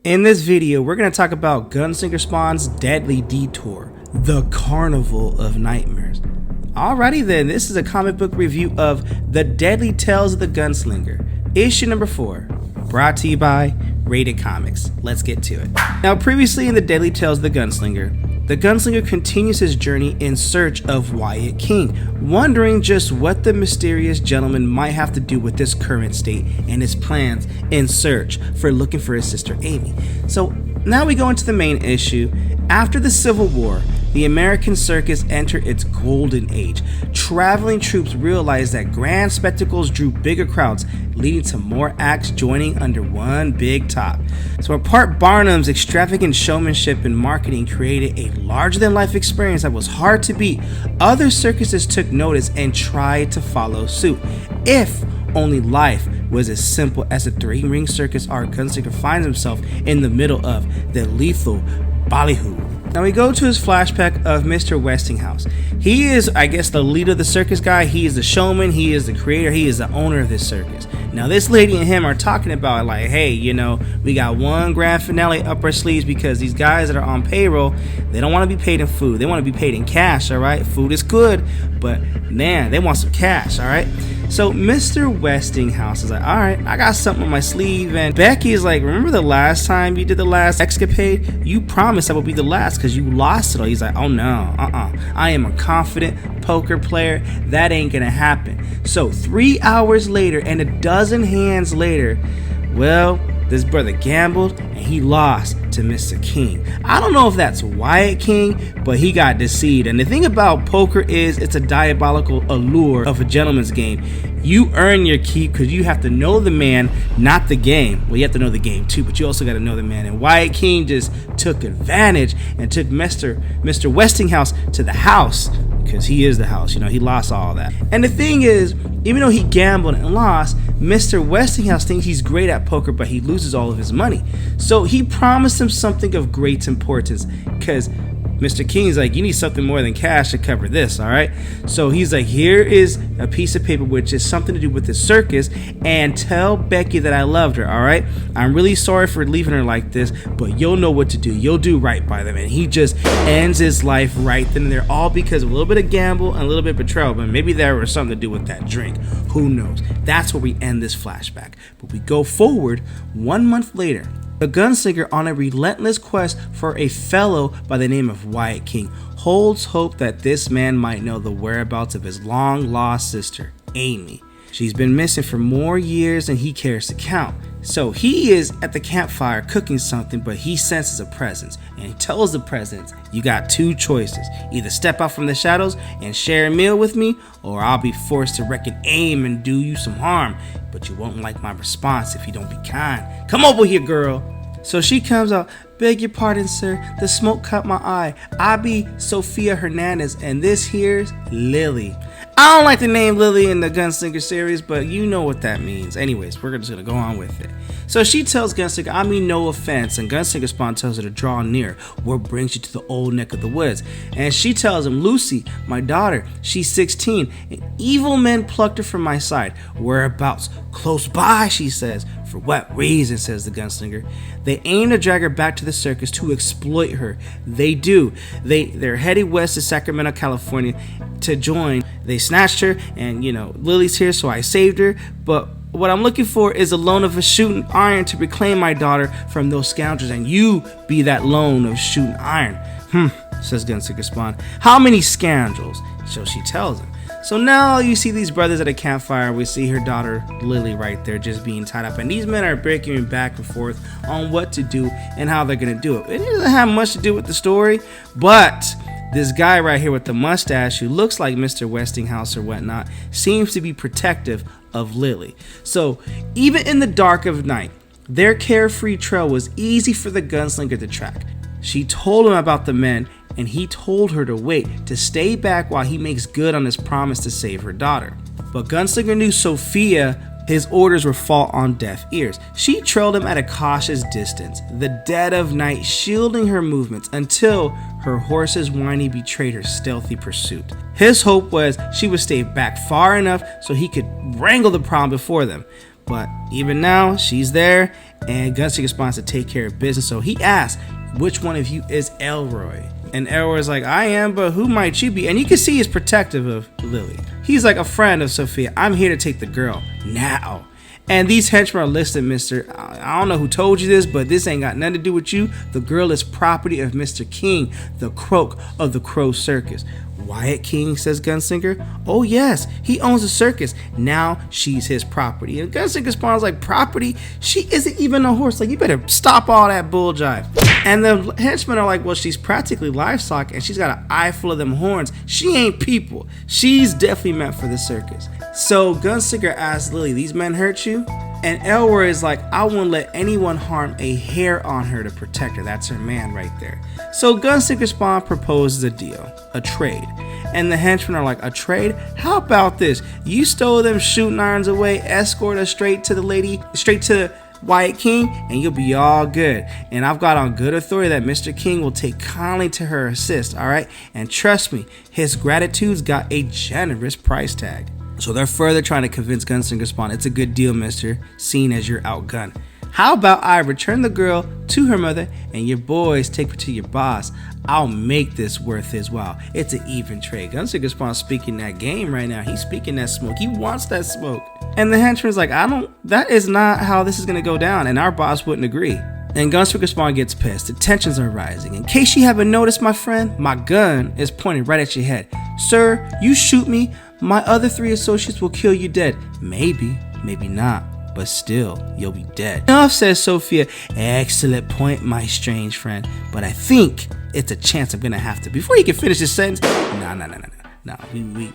In this video, we're going to talk about Gunslinger Spawns Deadly Detour, the Carnival of Nightmares. Alrighty then, this is a comic book review of The Deadly Tales of the Gunslinger, issue number 4, brought to you by RatedComics. Let's get to it. Now, previously in The Deadly Tales of the Gunslinger continues his journey in search of Wyatt King, wondering just what the mysterious gentleman might have to do with this current state and his plans in search for looking for his sister Amy. So now we go into the main issue. After the Civil War, the American circus entered its golden age. Traveling troops realized that grand spectacles drew bigger crowds, leading to more acts joining under one big top. So apart Barnum's extravagant showmanship and marketing created a larger-than-life experience that was hard to beat, other circuses took notice and tried to follow suit. If only life was as simple as the three-ring circus our Gunslinger finds himself in the middle of, the lethal ballyhoo. Now we go to his flashback of Mr. Westinghouse. He is, I guess, the leader of the circus guy. He is the showman. He is the creator. He is the owner of this circus. Now this lady and him are talking about like, hey, you know, we got one grand finale up our sleeves because these guys that are on payroll, they don't want to be paid in food. They want to be paid in cash, all right? Food is good, but man, they want some cash, all right? So Mr. Westinghouse is like, all right, I got something on my sleeve. And Becky is like, remember the last time you did the last escapade? You promised that would be the last because you lost it all. He's like, oh no, I am a confident poker player. That ain't gonna happen. So 3 hours later and a dozen hands later, well, this brother gambled and he lost to Mr. King. I don't know if that's Wyatt King, but he got deceived. And the thing about poker is it's a diabolical allure of a gentleman's game. You earn your keep because you have to know the man, not the game. Well, you have to know the game too, but you also got to know the man. And Wyatt King just took advantage and took Mr. Westinghouse to the house because he is the house. You know, he lost all that. And the thing is, even though he gambled and lost, Mr. Westinghouse thinks he's great at poker, but he loses all of his money. So he promised him something of great importance because Mr. King's like, you need something more than cash to cover this, all right? So he's like, here is a piece of paper which is something to do with the circus, and tell Becky that I loved her, all right? I'm really sorry for leaving her like this, but you'll know what to do. You'll do right by them. And he just ends his life right then and there, all because of a little bit of gamble and a little bit of betrayal, but maybe there was something to do with that drink. Who knows? That's where we end this flashback. But we go forward 1 month later. The Gunslinger, on a relentless quest for a fellow by the name of Wyatt King, holds hope that this man might know the whereabouts of his long-lost sister, Amy. She's been missing for more years than he cares to count. So he is at the campfire cooking something, but he senses a presence, and he tells the presence, you got two choices. Either step out from the shadows and share a meal with me, or I'll be forced to wreak an aim and do you some harm. But you won't like my response if you don't be kind. Come over here, girl. So she comes out, beg your pardon, sir, the smoke caught my eye. I be Sophia Hernandez, and this here's Lily. I don't like the name Lily in the Gunslinger series, but you know what that means. Anyways, we're just gonna go on with it. So she tells Gunslinger, I mean no offense, and Gunslinger Spawn tells her to draw near. What brings you to the old neck of the woods? And she tells him, Lucy, my daughter, she's 16, and evil men plucked her from my side. Whereabouts? Close by, she says. For what reason, says the Gunslinger. They aim to drag her back to the circus to exploit her. They do. They're heading west to Sacramento, California to join. They snatched her, and you know, Lily's here, so I saved her. But what I'm looking for is a loan of a shooting iron to reclaim my daughter from those scoundrels, and you be that loan of shooting iron. Says Gunslinger Spawn. How many scoundrels? So she tells him. So now you see these brothers at a campfire. We see her daughter Lily right there just being tied up, and these men are breaking back and forth on what to do and how they're gonna do it. It doesn't have much to do with the story, but this guy right here with the mustache, who looks like Mr. Westinghouse or whatnot, seems to be protective of Lily. So even in the dark of night, their carefree trail was easy for the Gunslinger to track. She told him about the men, and he told her to wait, to stay back while he makes good on his promise to save her daughter. But Gunslinger knew Sophia, his orders would fall on deaf ears. She trailed him at a cautious distance, the dead of night shielding her movements until her horse's whining betrayed her stealthy pursuit. His hope was she would stay back far enough so he could wrangle the problem before them. But even now, she's there, And Gunslinger Spawns to take care of business. So he asks, which one of you is Elroy? And Elroy's like, I am, but who might you be? And you can see he's protective of Lily. He's like a friend of Sophia. I'm here to take the girl now. And these henchmen are listed, Mr. I don't know who told you this, but this ain't got nothing to do with you. The girl is property of Mr. King, the croak of the Crow Circus. Wyatt King, says Gunslinger. Oh yes, he owns a circus. Now she's his property. And Gunslinger Spawns like, property? She isn't even a horse. Like, you better stop all that bull jive. And the henchmen are like, well, she's practically livestock and she's got an eye full of them horns. She ain't people. She's definitely meant for the circus. So Gunslinger asks Lily, these men hurt you? And Elroy is like, I won't let anyone harm a hair on her to protect her. That's her man right there. So Gunslinger Spawn proposes a deal, a trade. And the henchmen are like, a trade? How about this? You stole them shooting irons away, escort us straight to Wyatt King, and you'll be all good. And I've got on good authority that Mr. King will take kindly to her assist, alright? And trust me, his gratitude's got a generous price tag. So they're further trying to convince Gunslinger Spawn it's a good deal, mister, seeing as you're outgunned. How about I return the girl to her mother and your boys take her to your boss? I'll make this worth his while. It's an even trade. Gunslinger Spawn's speaking that game right now. He's speaking that smoke. He wants that smoke. And the henchman's like, that is not how this is going to go down, and our boss wouldn't agree. And Gunslinger Spawn gets pissed. The tensions are rising. In case you haven't noticed, my friend, my gun is pointed right at your head. Sir, you shoot me, my other 3 associates will kill you dead. Maybe, maybe not, but still, you'll be dead. Enough, says Sophia. Excellent point, my strange friend. But I think it's a chance I'm gonna have to. Before you can finish this sentence, no,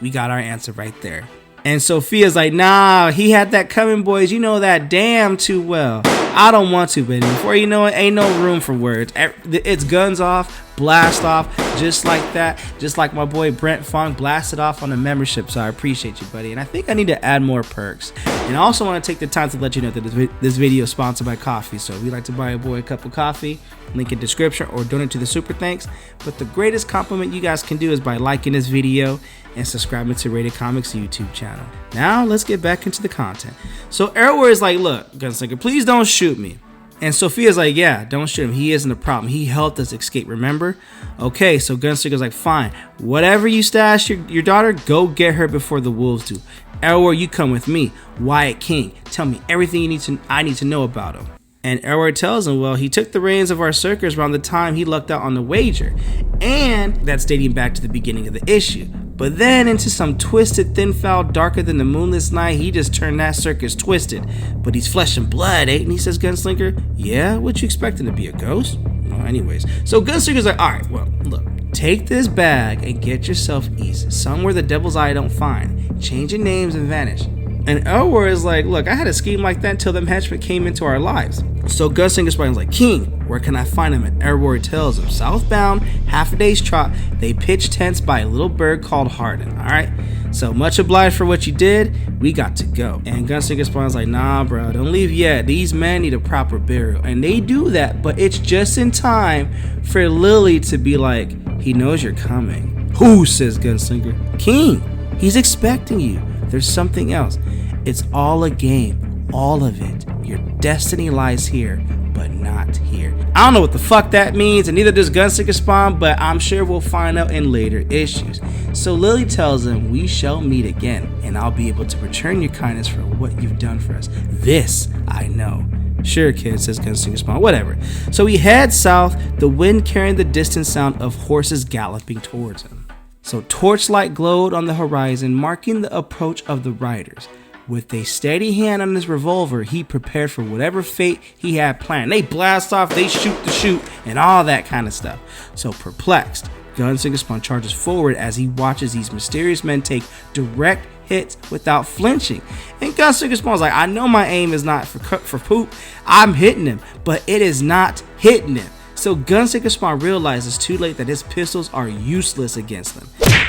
we got our answer right there. And Sophia's like, nah, he had that coming, boys. You know that damn too well. I don't want to, but before you know it, ain't no room for words. It's guns off, blast off, just like that. Just like my boy Brent Fong blasted off on the membership, so I appreciate you, buddy. And I think I need to add more perks. And I also want to take the time to let you know that this video is sponsored by coffee. So if you'd like to buy a boy a cup of coffee, link in description, or donate to the super thanks. But the greatest compliment you guys can do is by liking this video and subscribing to RatedComics YouTube channel. Now let's get back into the content. So Elroy is like, look, Gunslinger, please don't shoot me. And Sophia's like, yeah, don't shoot him. He isn't a problem. He helped us escape, remember? Okay, so Gunslinger's like, fine. Whatever you stash your daughter, go get her before the wolves do. Elroy, you come with me. Wyatt King, tell me everything I need to know about him. And Elroy tells him, well, he took the reins of our circus around the time he lucked out on the wager. And that's dating back to the beginning of the issue. But then into some twisted, thin foul, darker than the moonless night, he just turned that circus twisted. But he's flesh and blood, ain't he, says Gunslinger. Yeah, what you expecting to be a ghost? Well, anyways. So Gunslinger's like, alright, well, look. Take this bag and get yourself easy. Somewhere the devil's eye don't find. Change your names and vanish. And Elroy is like, look, I had a scheme like that until them henchmen came into our lives. So Gunslinger Spawns like, King, where can I find him? And Elroy tells him, southbound, half a day's trot, they pitch tents by a little bird called Hardin, alright? So much obliged for what you did, we got to go. And Gunslinger Spawns like, nah bro, don't leave yet. These men need a proper burial. And they do that, but it's just in time for Lily to be like, he knows you're coming. Who, says Gunslinger? King, he's expecting you. There's something else. It's all a game, all of it. Your destiny lies here, but not here. I don't know what the fuck that means, and neither does Gunslinger Spawn, but I'm sure we'll find out in later issues. So Lily tells him, we shall meet again, and I'll be able to return your kindness for what you've done for us. This I know. Sure, kid, says Gunslinger Spawn, whatever. So he heads south, the wind carrying the distant sound of horses galloping towards him. So torchlight glowed on the horizon, marking the approach of the riders. With a steady hand on his revolver, he prepared for whatever fate he had planned. They blast off, they shoot the shoot, and all that kind of stuff. So perplexed, Gunslinger Spawn charges forward as he watches these mysterious men take direct hits without flinching. And Gunslinger Spawn's like, I know my aim is not for poop. I'm hitting him, but it is not hitting him. So Gunslinger Spawn realizes too late that his pistols are useless against them.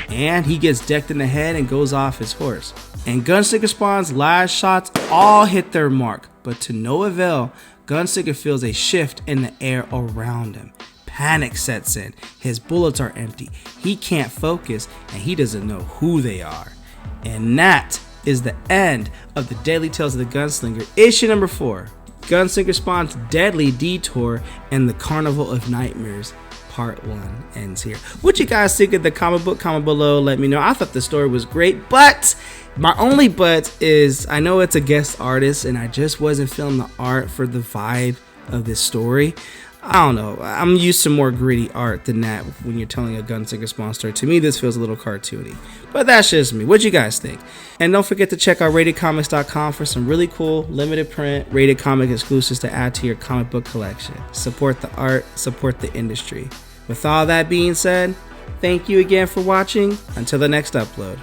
And he gets decked in the head and goes off his horse. And Gunslinger Spawn's last shots all hit their mark, but to no avail. Gunslinger feels a shift in the air around him. Panic sets in. His bullets are empty. He can't focus, and he doesn't know who they are. And that is the end of the Deadly Tales of the Gunslinger, issue number 4. Gunslinger Spawns Deadly Detour and the Carnival of Nightmares Part 1 ends here. What you guys think of the comic book? Comment below, let me know. I thought the story was great, but my only but is I know it's a guest artist and I just wasn't feeling the art for the vibe of this story. I don't know. I'm used to more gritty art than that when you're telling a Gunslinger Spawn story. To me, this feels a little cartoony. But that's just me. What you guys think? And don't forget to check out RatedComics.com for some really cool limited print rated comic exclusives to add to your comic book collection. Support the art, support the industry. With all that being said, thank you again for watching. Until the next upload.